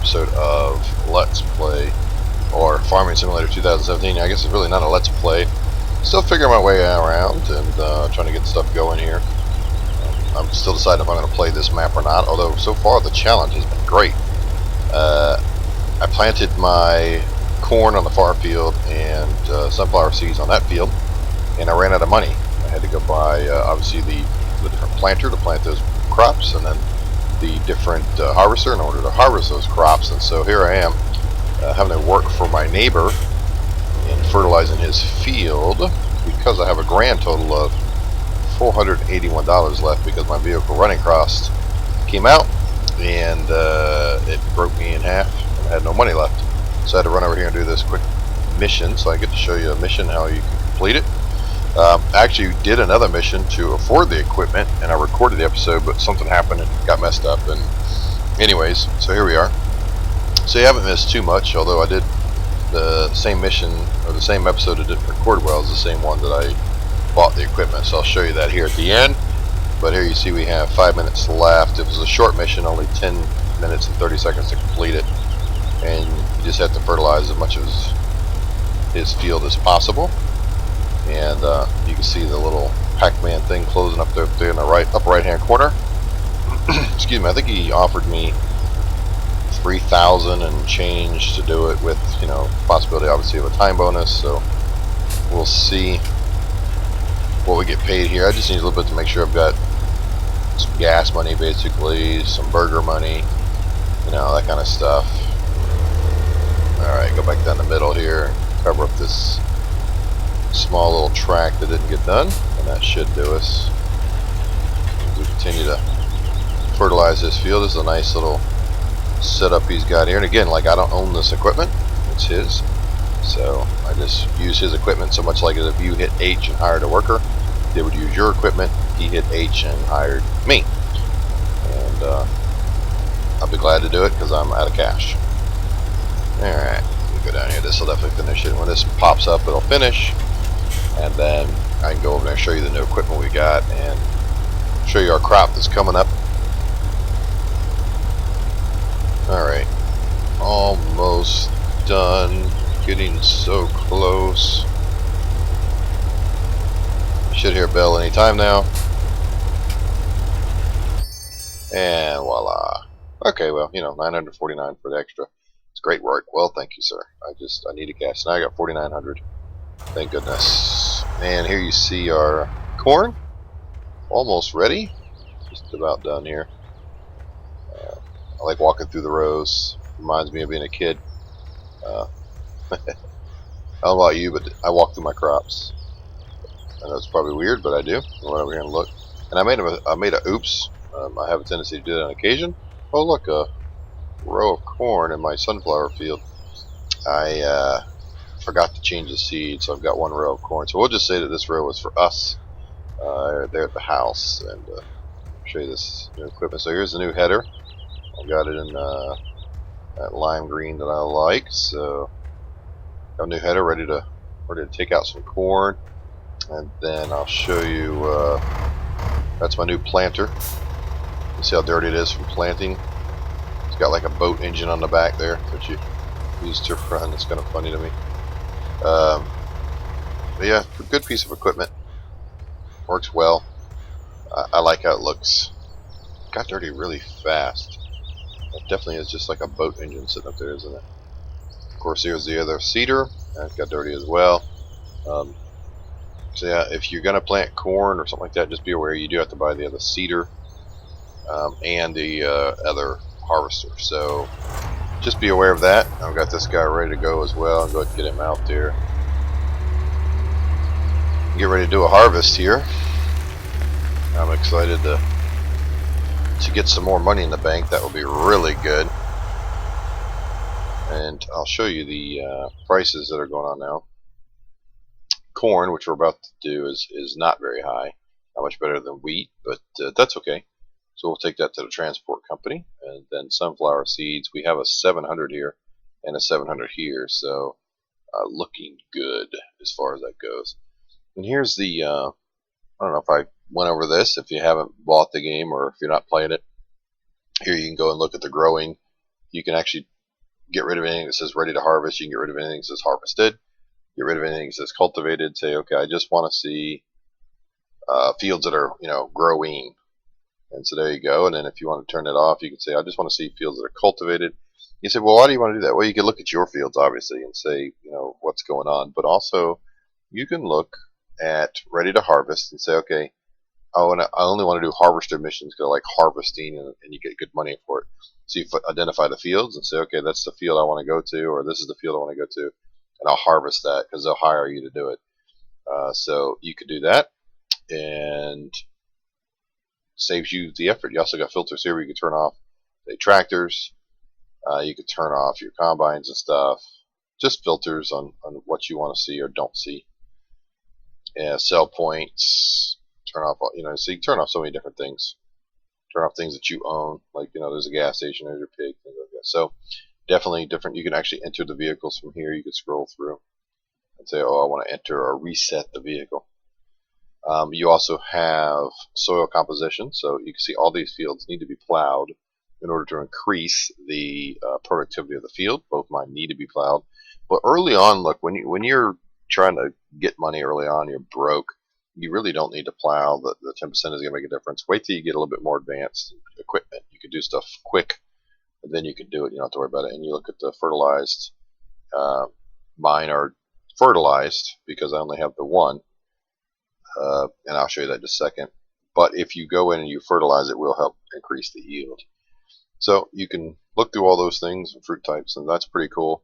episode of Let's Play, or Farming Simulator 2017. I guess it's really not a Let's Play. Still figuring my way around and trying to get stuff going here. I'm still deciding if I'm going to play this map or not, although so far the challenge has been great. I planted my corn on the far field and sunflower seeds on that field, and I ran out of money. I had to go buy, obviously, the different planter to plant those crops, and then the different harvester in order to harvest those crops. And so here I am having to work for my neighbor in fertilizing his field because I have a grand total of $481 left because my vehicle running cost came out and it broke me in half and I had no money left. So I had to run over here and do this quick mission, so I get to show you a mission, how you can complete it. I actually did another mission to afford the equipment, and I recorded the episode, but something happened and got messed up. And anyways, so here we are. So you haven't missed too much, although I did the same mission, or the same episode that didn't record well is the same one that I bought the equipment. So I'll show you that here at the end. But here you see we have 5 minutes left. It was a short mission, only 10 minutes and 30 seconds to complete it. And you just have to fertilize as much of his field as possible. And you can see the little Pac-Man thing closing up there in the upper right hand corner. Excuse me, I think he offered me 3,000 and change to do it with, you know, possibility obviously of a time bonus. So we'll see what we get paid here. I just need a little bit to make sure I've got some gas money, basically, some burger money, you know, that kind of stuff. Alright, go back down the middle here and cover up this small little track that didn't get done, and that should do us. We continue to fertilize this field. This is a nice little setup he's got here, and again, like, I don't own this equipment, it's his, so I just use his equipment, so much like as if you hit H and hired a worker, they would use your equipment. He hit H and hired me, and I'll be glad to do it because I'm out of cash. Alright, go down here. This will definitely finish it. When this pops up, it'll finish, and then I can go over there and show you the new equipment we got and show you our crop that's coming up. Alright, almost done, getting so close. Should hear a bell anytime now, and voila. Okay, well, you know, 949 for the extra. It's great work. Well, thank you, sir. I needed cash. Now I got 4,900. Thank goodness. And here you see our corn, almost ready. Just about done here. I like walking through the rows. Reminds me of being a kid. I don't know about you, but I walk through my crops. I know it's probably weird, but I do. I went over here and look. And I made a oops. I have a tendency to do that on occasion. Oh, look, a row of corn in my sunflower field. I forgot to change the seed, so I've got one row of corn. So we'll just say that this row was for us there at the house, and show you this new equipment. So here's the new header. I've got it in that lime green that I like. So got a new header ready to take out some corn, and then I'll show you. That's my new planter. You see how dirty it is from planting. It's got like a boat engine on the back there that you use to run. It's kind of funny to me. But yeah, good piece of equipment. Works well. I like how it looks. Got dirty really fast. It definitely is just like a boat engine sitting up there, isn't it? Of course, here's the other seeder. That got dirty as well. So yeah, if you're gonna plant corn or something like that, just be aware you do have to buy the other seeder and the other harvester. So just be aware of that. I've got this guy ready to go as well. I'll go ahead and get him out there. Get ready to do a harvest here. I'm excited to get some more money in the bank. That will be really good. And I'll show you the prices that are going on now. Corn, which we're about to do, is not very high. Not much better than wheat, but that's okay. So we'll take that to the transport company. And then sunflower seeds, we have a 700 here and a 700 here. So looking good as far as that goes. And here's the, I don't know if I went over this. If you haven't bought the game or if you're not playing it, here you can go and look at the growing. You can actually get rid of anything that says ready to harvest. You can get rid of anything that says harvested. Get rid of anything that says cultivated. Say, okay, I just want to see fields that are, growing. And so there you go. And then if you want to turn it off, you can say, I just want to see fields that are cultivated. You say, well, why do you want to do that? Well, you can look at your fields, obviously, and say, what's going on. But also, you can look at ready to harvest and say, okay, I only want to do harvester missions because I like harvesting, and you get good money for it. So you identify the fields and say, okay, that's the field I want to go to, or this is the field I want to go to, and I'll harvest that because they'll hire you to do it. So you could do that, and saves you the effort. You also got filters here where you can turn off the tractors. You can turn off your combines and stuff. Just filters on what you want to see or don't see. Yeah, sell points. Turn off, so you can turn off so many different things. Turn off things that you own, like, there's a gas station, there's your pig, things like that. So definitely different. You can actually enter the vehicles from here. You can scroll through and say, oh, I want to enter or reset the vehicle. You also have soil composition, so you can see all these fields need to be plowed in order to increase the productivity of the field. Both mine need to be plowed, but early on, look, when you're trying to get money early on, you're broke. You really don't need to plow. The 10% is going to make a difference. Wait till you get a little bit more advanced equipment. You can do stuff quick, and then you can do it. You don't have to worry about it. And you look at the fertilized. Mine are fertilized because I only have the one. And I'll show you that in just a second. But if you go in and you fertilize, it will help increase the yield. So you can look through all those things and fruit types, and that's pretty cool.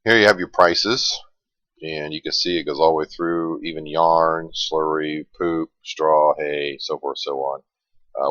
Here you have your prices, and you can see it goes all the way through, even yarn, slurry, poop, straw, hay, so forth, so on,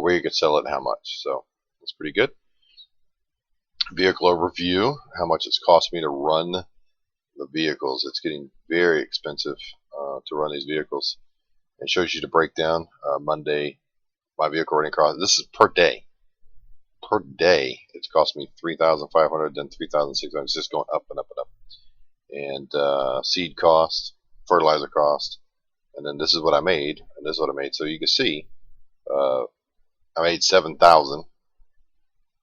where you could sell it and how much. So that's pretty good. Vehicle overview, how much it's cost me to run the vehicles. It's getting very expensive to run these vehicles. It shows you the breakdown. Monday, my vehicle running cost. This is per day. Per day, it's cost me $3,500, then $3,600. It's just going up and up and up. And seed cost, fertilizer cost, and then this is what I made, and this is what I made. So you can see, I made $7,000.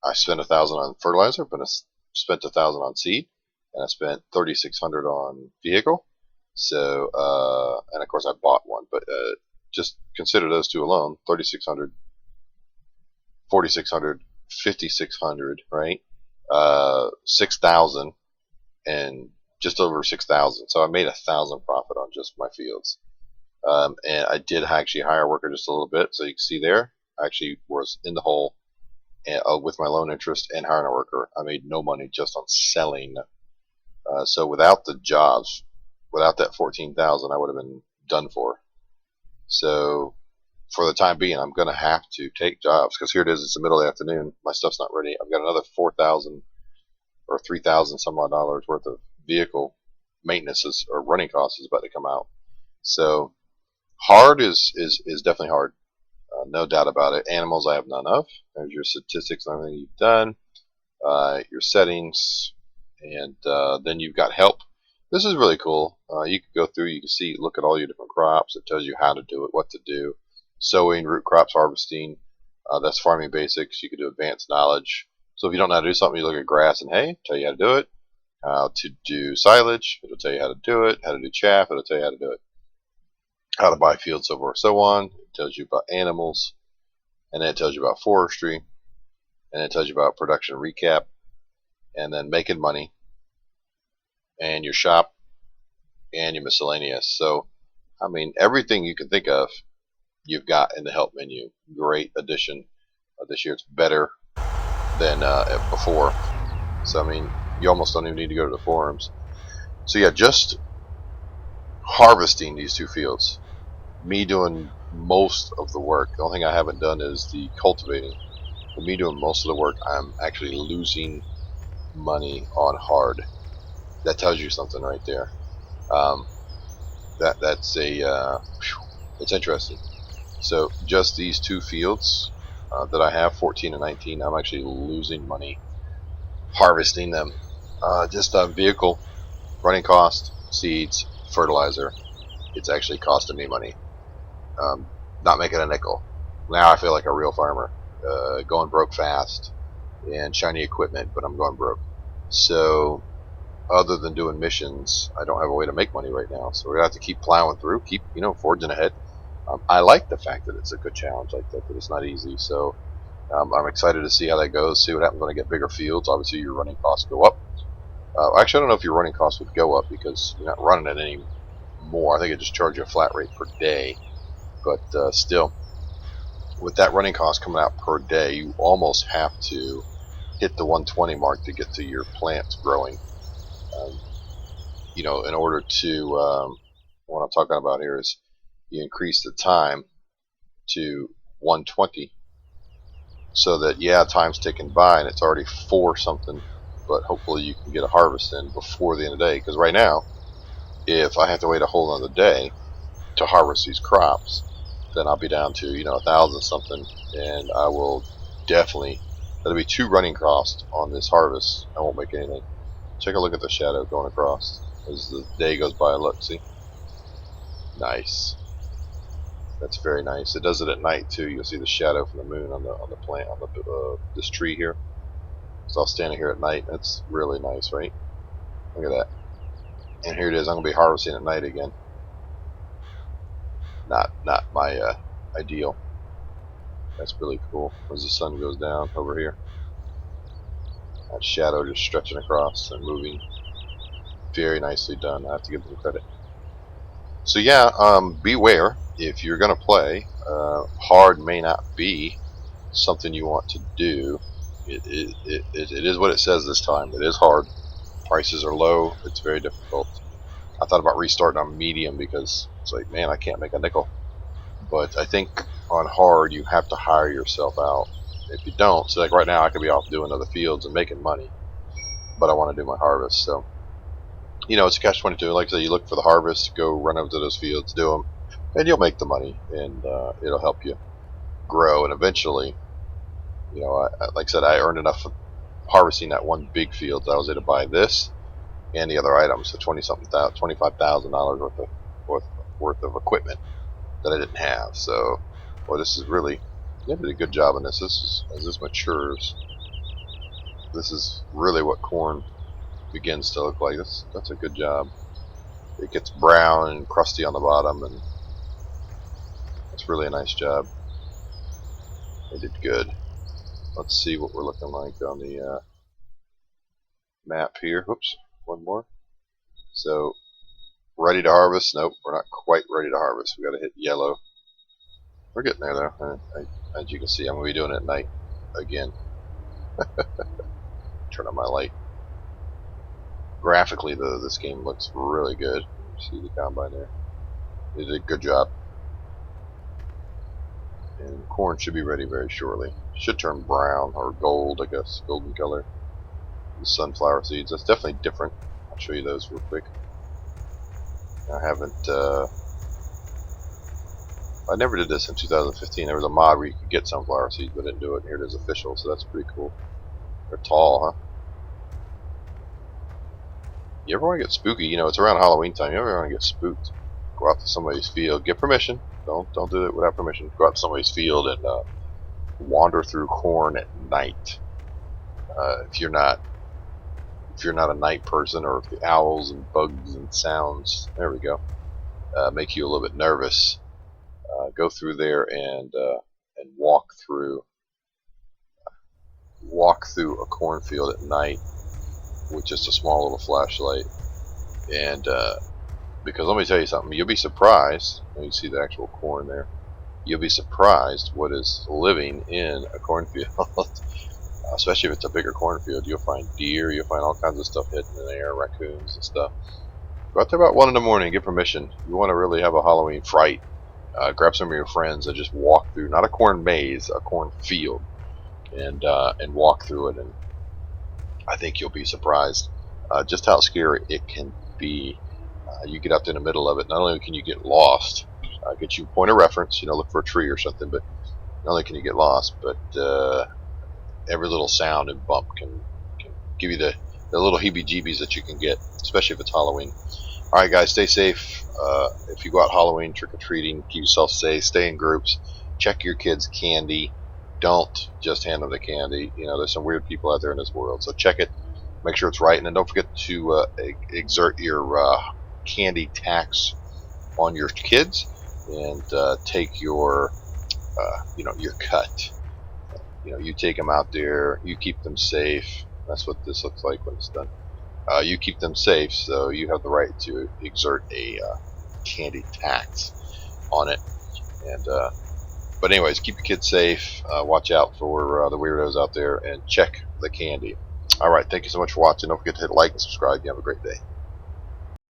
I spent $1,000 on fertilizer, but I spent $1,000 on seed, and I spent $3,600 on vehicle. So, and of course I bought one, but just consider those two alone: $3,600, $4,600, $5,600, right? $6,000, and just over $6,000. So I made $1,000 profit on just my fields. And I did actually hire a worker just a little bit, so you can see there, I actually was in the hole and, with my loan interest and hiring a worker. I made no money just on selling. So without the jobs, without that $14,000, I would have been done for. So for the time being, I'm going to have to take jobs because here it is. It's the middle of the afternoon. My stuff's not ready. I've got another $4,000 or $3,000 some odd dollars worth of vehicle maintenance or running costs is about to come out. So hard is definitely hard. No doubt about it. Animals I have none of. There's your statistics and everything you've done. Your settings. And then you've got help. This is really cool. You can go through, you can see, look at all your different crops. It tells you how to do it, what to do. Sowing, root crops, harvesting. That's farming basics. You can do advanced knowledge. So if you don't know how to do something, you look at grass and hay, tell you how to do it. How to do silage, it'll tell you how to do it. How to do chaff, it'll tell you how to do it. How to buy fields, so forth, so on. It tells you about animals. And then it tells you about forestry. And it tells you about production recap. And then making money. And your shop. And your miscellaneous. So, I mean, everything you can think of, you've got in the help menu. Great addition this year. It's better than before. So, I mean, you almost don't even need to go to the forums. So, yeah, just harvesting these two fields. Me doing most of the work. The only thing I haven't done is the cultivating. For me doing most of the work, I'm actually losing money on hard. That tells you something right there. That's it's interesting. So just these two fields that I have, 14 and 19, I'm actually losing money harvesting them. Just on vehicle, running cost, seeds, fertilizer. It's actually costing me money. Not making a nickel. Now I feel like a real farmer. Going broke fast and shiny equipment, but I'm going broke. So other than doing missions, I don't have a way to make money right now. So we're gonna have to keep plowing through, keep forging ahead. I like the fact that it's a good challenge like that, but it's not easy. So I'm excited to see how that goes. See what happens when I get bigger fields. Obviously, your running costs go up. Actually, I don't know if your running costs would go up because you're not running it anymore. I think it just charges you a flat rate per day. But still, with that running cost coming out per day, you almost have to hit the 120 mark to get to your plants growing. Um, in order to, what I'm talking about here is you increase the time to 120 so that, yeah, time's ticking by and it's already 4 something, but hopefully you can get a harvest in before the end of the day. Because right now, if I have to wait a whole another day to harvest these crops, then I'll be down to 1,000 something, and I will definitely, that'll be 2 running costs on this harvest. I won't make anything. Take a look at the shadow going across as the day goes by. Look, see, nice. That's very nice. It does it at night too. You'll see the shadow from the moon on the plant on the this tree here. So I'll stand here at night. That's really nice, right? Look at that. And here it is. I'm gonna be harvesting at night again. Not my ideal. That's really cool as the sun goes down over here. That shadow just stretching across and moving. Very nicely done. I have to give them credit. So yeah, beware if you're gonna play. Hard may not be something you want to do. It is what it says this time. It is hard. Prices are low. It's very difficult. I thought about restarting on medium because it's like, man, I can't make a nickel. But I think on hard, you have to hire yourself out. If you don't, so like right now, I could be off doing other fields and making money, but I want to do my harvest. So, it's a catch-22. Like I said, you look for the harvest, go run over to those fields, do them, and you'll make the money, and it'll help you grow. And eventually, like I said, I earned enough harvesting that one big field that I was able to buy this and the other items, so $25,000 worth of equipment that I didn't have. So, boy, this is really, they did a good job on this. This is, as this matures, this is really what corn begins to look like. That's a good job. It gets brown and crusty on the bottom, and it's really a nice job. They did good. Let's see what we're looking like on the map here. Whoops, one more. So, ready to harvest? Nope, we're not quite ready to harvest. We got to hit yellow. We're getting there though. As you can see, I'm gonna be doing it at night again. Turn on my light. Graphically, though, this game looks really good. See the combine there. They did a good job. And corn should be ready very shortly. Should turn brown or gold, I guess, golden color. The sunflower seeds. That's definitely different. I'll show you those real quick. I haven't. I never did this in 2015. There was a mod where you could get sunflower seeds, but I didn't do it. Here it is official, so that's pretty cool. They're tall, huh? You ever want to get spooky? It's around Halloween time. You ever want to get spooked? Go out to somebody's field. Get permission. Don't do it without permission. Go out to somebody's field and wander through corn at night. If you're not a night person, or if the owls and bugs and sounds, there we go, make you a little bit nervous, go through there and walk through a cornfield at night with just a small little flashlight. And because let me tell you something, you'll be surprised when you see the actual corn there. You'll be surprised what is living in a cornfield. Especially if it's a bigger cornfield, you'll find deer, you'll find all kinds of stuff hidden in there, raccoons and stuff. Go out there about 1 in the morning, get permission. You want to really have a Halloween fright. Grab some of your friends and just walk through, not a corn maze, a corn field, and walk through it. And I think you'll be surprised just how scary it can be. You get out there in the middle of it, not only can you get lost, get you a point of reference, look for a tree or something, but not only can you get lost, but every little sound and bump can give you the little heebie-jeebies that you can get, especially if it's Halloween. Alright guys, stay safe. If you go out Halloween trick-or-treating, keep yourself safe, stay in groups, check your kids' candy. Don't just hand them the candy. There's some weird people out there in this world, so check it. make sure it's right, and then don't forget to exert your candy tax on your kids, and take your your cut. You take them out there, you keep them safe. That's what this looks like when it's done. You keep them safe, so you have the right to exert a candy tax on it. And but anyways, keep your kids safe. Watch out for the weirdos out there, and check the candy. All right, thank you so much for watching. Don't forget to hit like and subscribe. You have a great day.